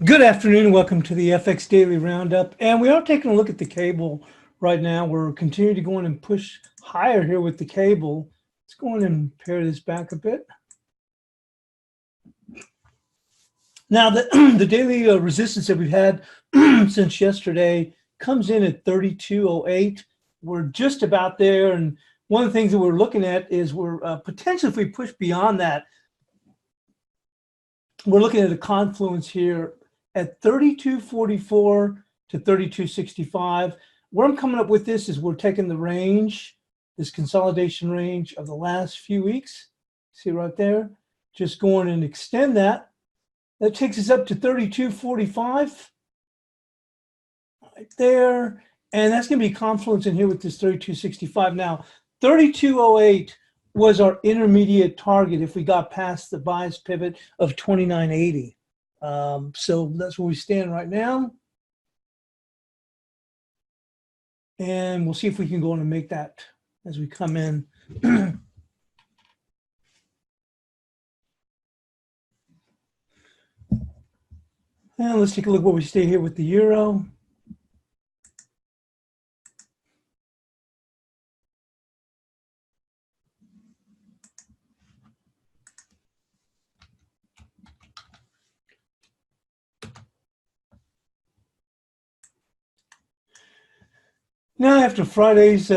Good afternoon. Welcome to the FX Daily Roundup. And we are taking a look at the cable right now. We're continuing to go in and push higher here with the cable. Let's go in and pare this back a bit. Now, the daily resistance that we've had since yesterday comes in at 32.08. We're just about there. And one of the things that we're looking at is we're potentially, if we push beyond that, we're looking at a confluence here at 32.44 to 32.65. Where I'm coming up with this is we're taking the range, this consolidation range of the last few weeks. See right there? Just going and extend that. That takes us up to 32.45 right there. And that's going to be confluence in here with this 32.65. Now, 32.08 was our intermediate target if we got past the bias pivot of 29.80. So that's where we stand right now. And we'll see if we can go in and make that as we come in. And let's take a look where we stay here with the euro. Now, after Friday's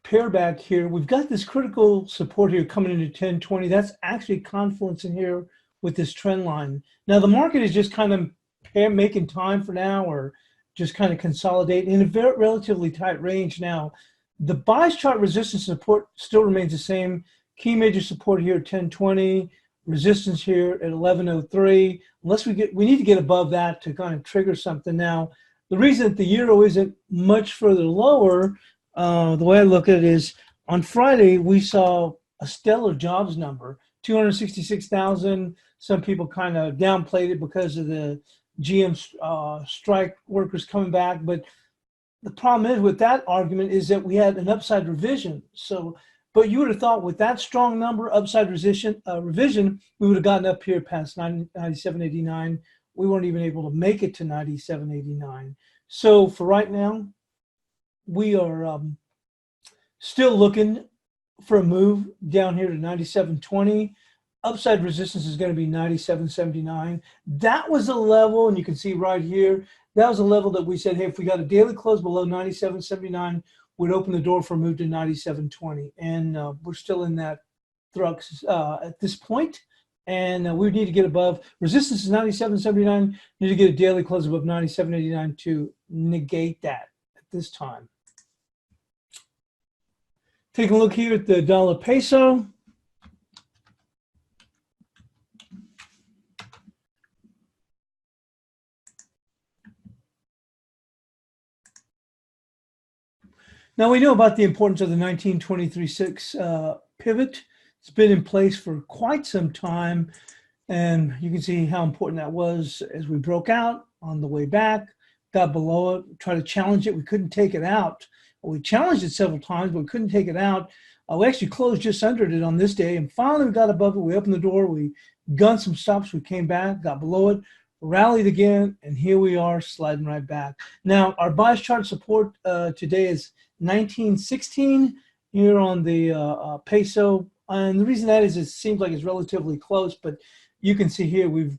pair back here, we've got this critical support here coming into 1020. That's actually confluence in here with this trend line. Now, the market is just kind of making time for now, or just kind of consolidate in a very relatively tight range. Now, the bias chart resistance support still remains the same. Key major support here at 1020, resistance here at 1103. Unless we need to get above that to kind of trigger something. Now, the reason that the euro isn't much further lower, the way I look at it is on Friday, we saw a stellar jobs number, 266,000. Some people kind of downplayed it because of the GM strike workers coming back. But the problem is with that argument is that we had an upside revision. So, but you would have thought with that strong number, upside revision, we would have gotten up here past 97.89. We weren't even able to make it to 97.89. So for right now, we are still looking for a move down here to 97.20. Upside resistance is going to be 97.79. That was a level, and you can see right here, that was a level that we said, hey, if we got a daily close below 97.79, we'd open the door for a move to 97.20. And we're still in that thrux at this point. And we need to get above, resistance is 97.79, need to get a daily close above 97.89 to negate that at this time. Taking a look here at the dollar peso. Now we know about the importance of the 1923-6 pivot. It's been in place for quite some time, and you can see how important that was as we broke out on the way back, got below it, tried to challenge it. We couldn't take it out. We challenged it several times, but we couldn't take it out. We actually closed just under it on this day, and finally we got above it. We opened the door, we gunned some stops, we came back, got below it, rallied again, and here we are sliding right back. Now, our bias chart support today is 1916 here on the peso. And the reason that is it seems like it's relatively close, but you can see here we've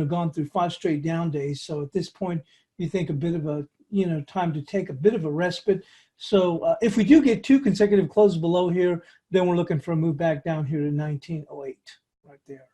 gone through 5 straight down days. So at this point, you think a bit of a time to take a bit of a respite. So if we do get 2 consecutive closes below here, then we're looking for a move back down here to 1908 right there.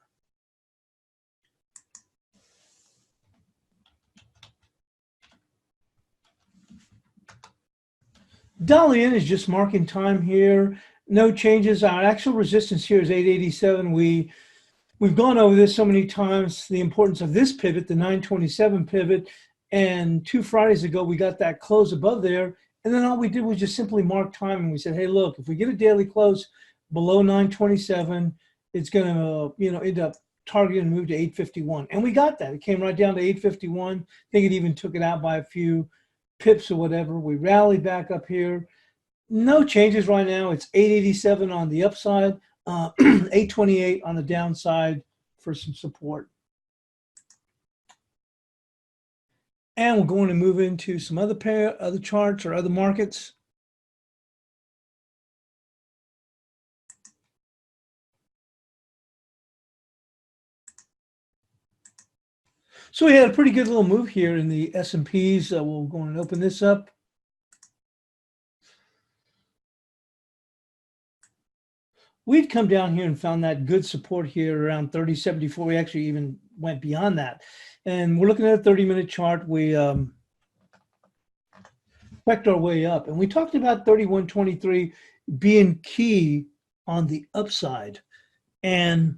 Dollar yen is just marking time here. No changes. Our actual resistance here is 887. We've gone over this so many times, the importance of this pivot, the 927 pivot, and 2 Fridays ago, we got that close above there. And then all we did was just simply mark time, and we said, hey, look, if we get a daily close below 927, it's going to end up targeting and move to 851. And we got that. It came right down to 851. I think it even took it out by a few pips or whatever. We rallied back up here. No changes right now. It's 887 on the upside, 828 on the downside for some support. And we're going to move into some other charts or other markets. So we had a pretty good little move here in the S&Ps. We'll go and open this up. We'd come down here and found that good support here around 30.74. We actually even went beyond that. And we're looking at a 30-minute chart. We worked our way up. And we talked about 31.23 being key on the upside. And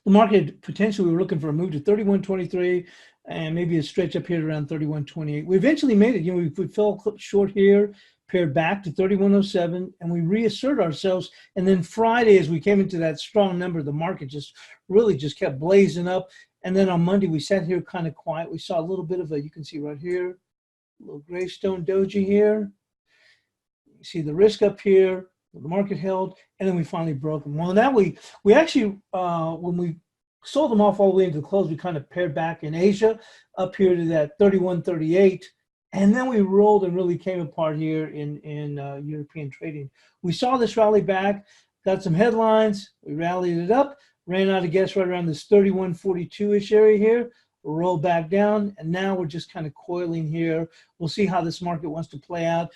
the market potentially, we were looking for a move to 31.23 and maybe a stretch up here around 31.28. We eventually made it. You know, we fell short here, paired back to 31.07, and we reasserted ourselves. And then Friday, as we came into that strong number, the market really just kept blazing up. And then on Monday, we sat here kind of quiet. We saw a little bit of you can see right here, a little Greystone doji here. You see the risk up here. The market held, and then we finally broke them. Well, now we actually, when we sold them off all the way into the close, we kind of paired back in Asia up here to that 31.38, and then we rolled and really came apart here in European trading. We saw this rally back, got some headlines, we rallied it up, ran out of gas right around this 31.42-ish area here, rolled back down, and now we're just kind of coiling here. We'll see how this market wants to play out.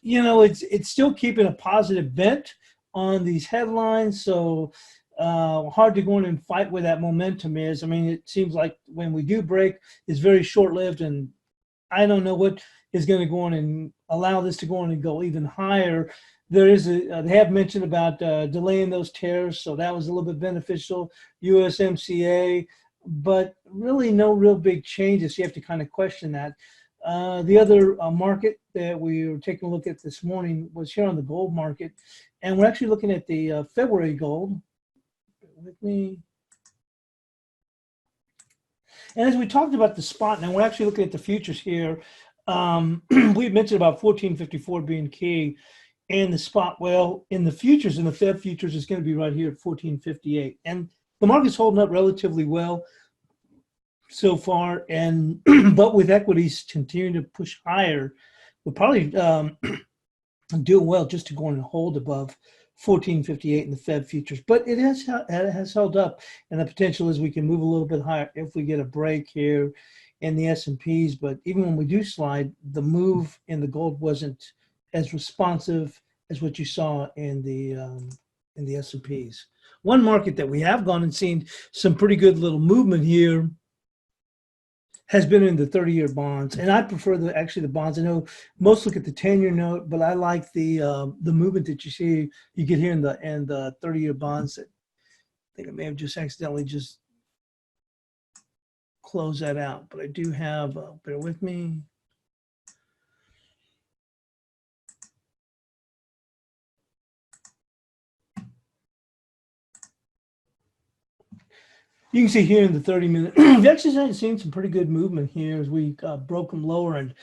You know, it's still keeping a positive bent on these headlines, so hard to go in and fight where that momentum is. I mean, it seems like when we do break, it's very short-lived, and I don't know what is going to go on and allow this to go on and go even higher. There is they have mentioned about delaying those tariffs, so that was a little bit beneficial. USMCA, but really no real big changes. You have to kind of question that. The other market that we were taking a look at this morning was here on the gold market. And we're actually looking at the February gold. Bear with me. And as we talked about the spot, now we're actually looking at the futures here. We mentioned about 1454 being key. And the spot, well, in the futures, in the Fed futures, is going to be right here at 1458. And the market's holding up relatively well so far, and but with equities continuing to push higher, we'll probably do well just to go and hold above 1458 in the Fed futures. But it has held up, and the potential is we can move a little bit higher if we get a break here in the S&Ps. But even when we do slide, the move in the gold wasn't as responsive as what you saw in the S&Ps. One market that we have gone and seen some pretty good little movement here has been in the 30-year bonds, and I prefer the bonds. I know most look at the 10-year note, but I like the movement that you get here in the 30-year bonds. I think I may have just accidentally just closed that out, but I do have. Bear with me. You can see here in the 30-minute, we've actually seen some pretty good movement here as we broke them lower, and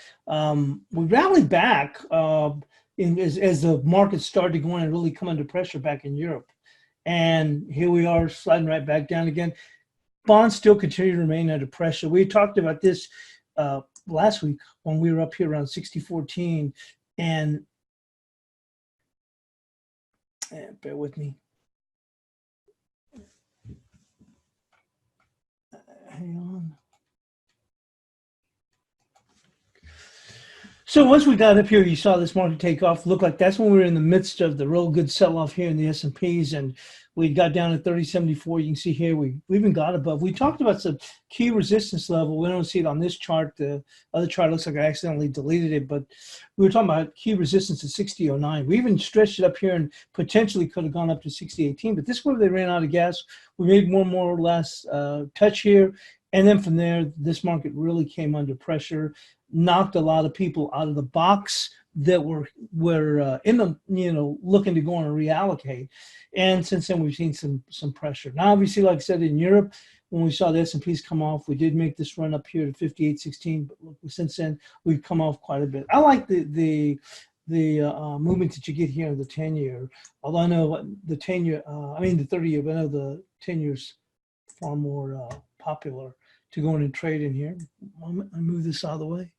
we rallied back as the market started to go in and really come under pressure back in Europe. And here we are sliding right back down again. Bonds still continue to remain under pressure. We talked about this last week when we were up here around 60.14, and bear with me. Hang on. So once we got up here, you saw this market take off. Looked like that's when we were in the midst of the real good sell-off here in the S&Ps, and we got down to 30.74. You can see here we even got above. We talked about some key resistance level. We don't see it on this chart. The other chart looks like I accidentally deleted it, but we were talking about key resistance at 60.09. We even stretched it up here and potentially could have gone up to 60.18, but this is where they ran out of gas. We made one more or less touch here, and then from there, this market really came under pressure, knocked a lot of people out of the box that were in the, looking to go and reallocate. And since then, we've seen some pressure. Now, obviously, like I said, in Europe, when we saw the S&Ps come off, we did make this run up here to 58.16. But since then, we've come off quite a bit. I like the movement that you get here in the 10-year. Although I know the 10-year, the 30-year, but I know the 10-year's far more popular to go in and trade in here. I move this out of the way.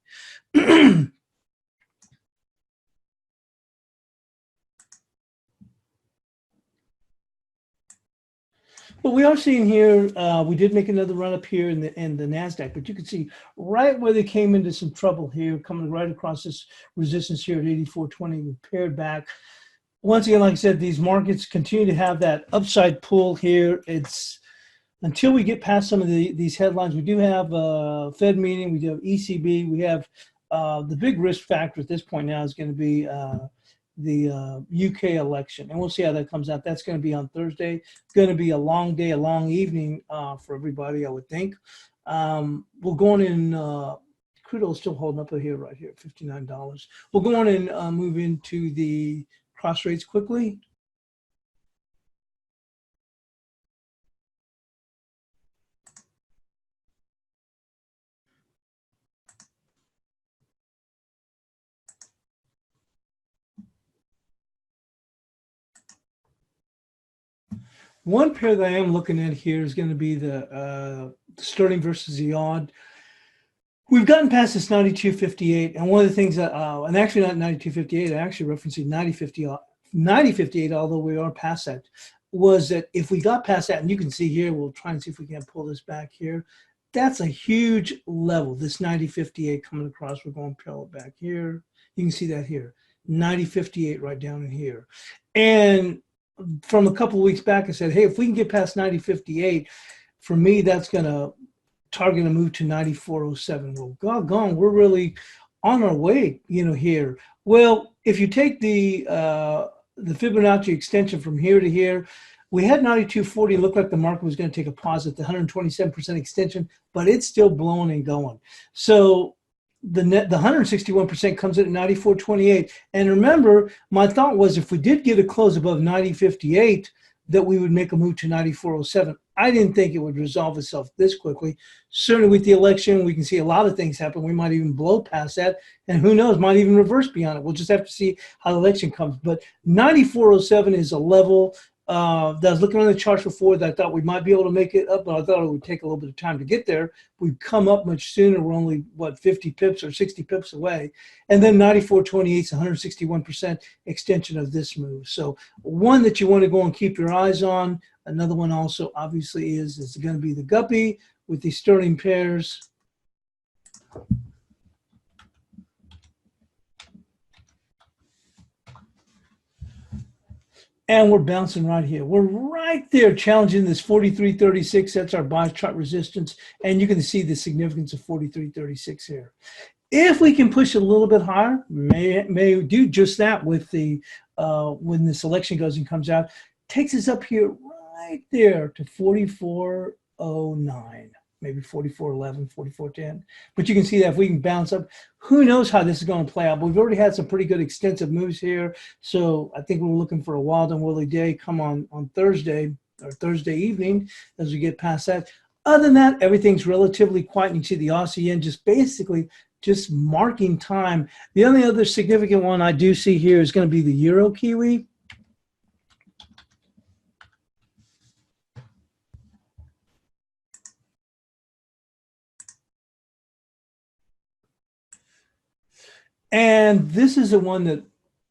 But we are seeing here, we did make another run up here in the NASDAQ, but you can see right where they came into some trouble here, coming right across this resistance here at 84.20, we paired back. Once again, like I said, these markets continue to have that upside pull here. It's until we get past some of these headlines. We do have a Fed meeting, we do have ECB, we have the big risk factor at this point now is going to be the UK election, and we'll see how that comes out. That's going to be on Thursday. Going to be a long day, a long evening for everybody, I would think. We'll go on in, crude oil is still holding up here, right here, $59. We'll go on and move into the cross rates quickly. One pair that I am looking at here is going to be the sterling versus the odd. We've gotten past this 92.58, and one of the things that, and actually not 92.58, I actually referencing 90.58, although we are past that, was that if we got past that, and you can see here, we'll try and see if we can pull this back here. That's a huge level, this 90.58 coming across. We're going to peel it back here. You can see that here, 90.58 right down in here. And from a couple of weeks back, I said, hey, if we can get past 90.58, for me, that's going to target a move to 94.07. Well, doggone, we're really on our way, here. Well, if you take the Fibonacci extension from here to here, we had 92.40. It looked like the market was going to take a pause at the 127% extension, but it's still blowing and going. So the 161% comes in at 94.28. And remember, my thought was if we did get a close above 90.58, that we would make a move to 94.07. I didn't think it would resolve itself this quickly. Certainly with the election, we can see a lot of things happen. We might even blow past that, and who knows, might even reverse beyond it. We'll just have to see how the election comes. But 94.07 is a level that I was looking on the charts before that I thought we might be able to make it up, but I thought it would take a little bit of time to get there. We've come up much sooner. We're only, 50 pips or 60 pips away. And then 94.28 is 161% extension of this move. So one that you want to go and keep your eyes on. Another one also obviously is going to be the guppy with the sterling pairs. And we're bouncing right here. We're right there challenging this 43.36. That's our buy chart resistance. And you can see the significance of 43.36 here. If we can push it a little bit higher, may do just that with the when this election goes and comes out, takes us up here right there to 44.09. Maybe 44.11, 44.10. But you can see that if we can bounce up, who knows how this is going to play out. But we've already had some pretty good extensive moves here. So I think we're looking for a wild and woolly day come on Thursday or Thursday evening as we get past that. Other than that, everything's relatively quiet. You can see the Aussie yen just basically just marking time. The only other significant one I do see here is going to be the Euro Kiwi. And this is the one that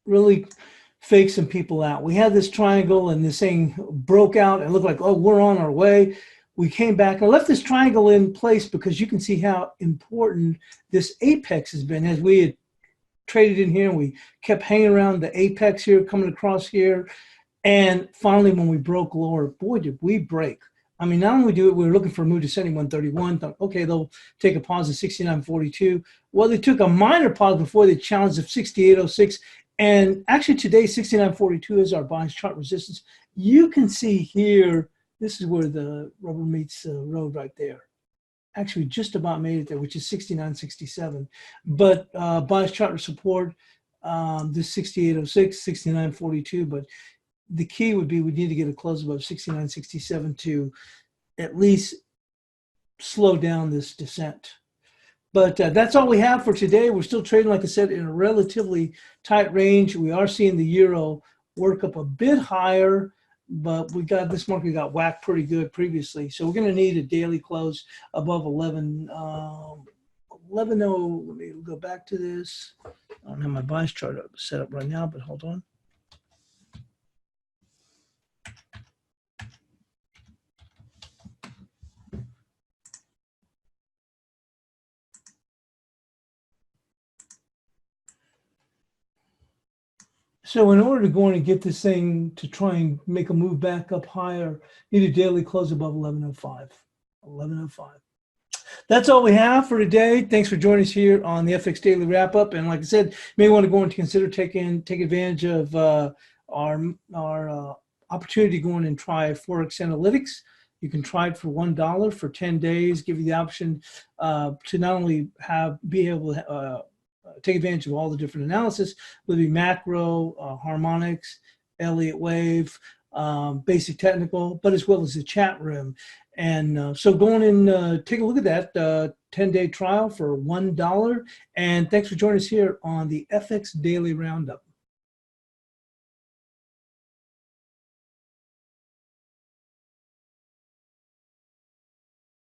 really faked some people out. We had this triangle and this thing broke out and looked like, oh, we're on our way. We came back and left this triangle in place because you can see how important this apex has been as we had traded in here and we kept hanging around the apex here, coming across here. And finally, when we broke lower, boy, did we break. I mean, not only do it, we were looking for a move to 71.31. Thought, okay, they'll take a pause at 69.42. Well, they took a minor pause before they challenged at 68.06. And actually today, 69.42 is our bias chart resistance. You can see here, this is where the rubber meets the road right there. Actually, just about made it there, which is 69.67. But bias chart support, this 68.06, 69.42. But the key would be we need to get a close above 69.67 to at least slow down this descent. But that's all we have for today. We're still trading, like I said, in a relatively tight range. We are seeing the euro work up a bit higher. but this market got whacked pretty good previously. So we're going to need a daily close above 11. 11.0. Let me go back to this. I don't have my bias chart set up right now, but hold on. So in order to go in and get this thing to try and make a move back up higher, you need a daily close above 11.05. 11.05. That's all we have for today. Thanks for joining us here on the FX Daily Wrap Up. And like I said, you may want to go and consider take advantage of our opportunity to go in and try ForexAnalytix. You can try it for $1 for 10 days, give you the option to not only be able to take advantage of all the different analysis, whether it be macro, harmonics, Elliott wave, basic technical, but as well as the chat room. And so go on and take a look at that 10-day trial for $1. And thanks for joining us here on the FX Daily Roundup.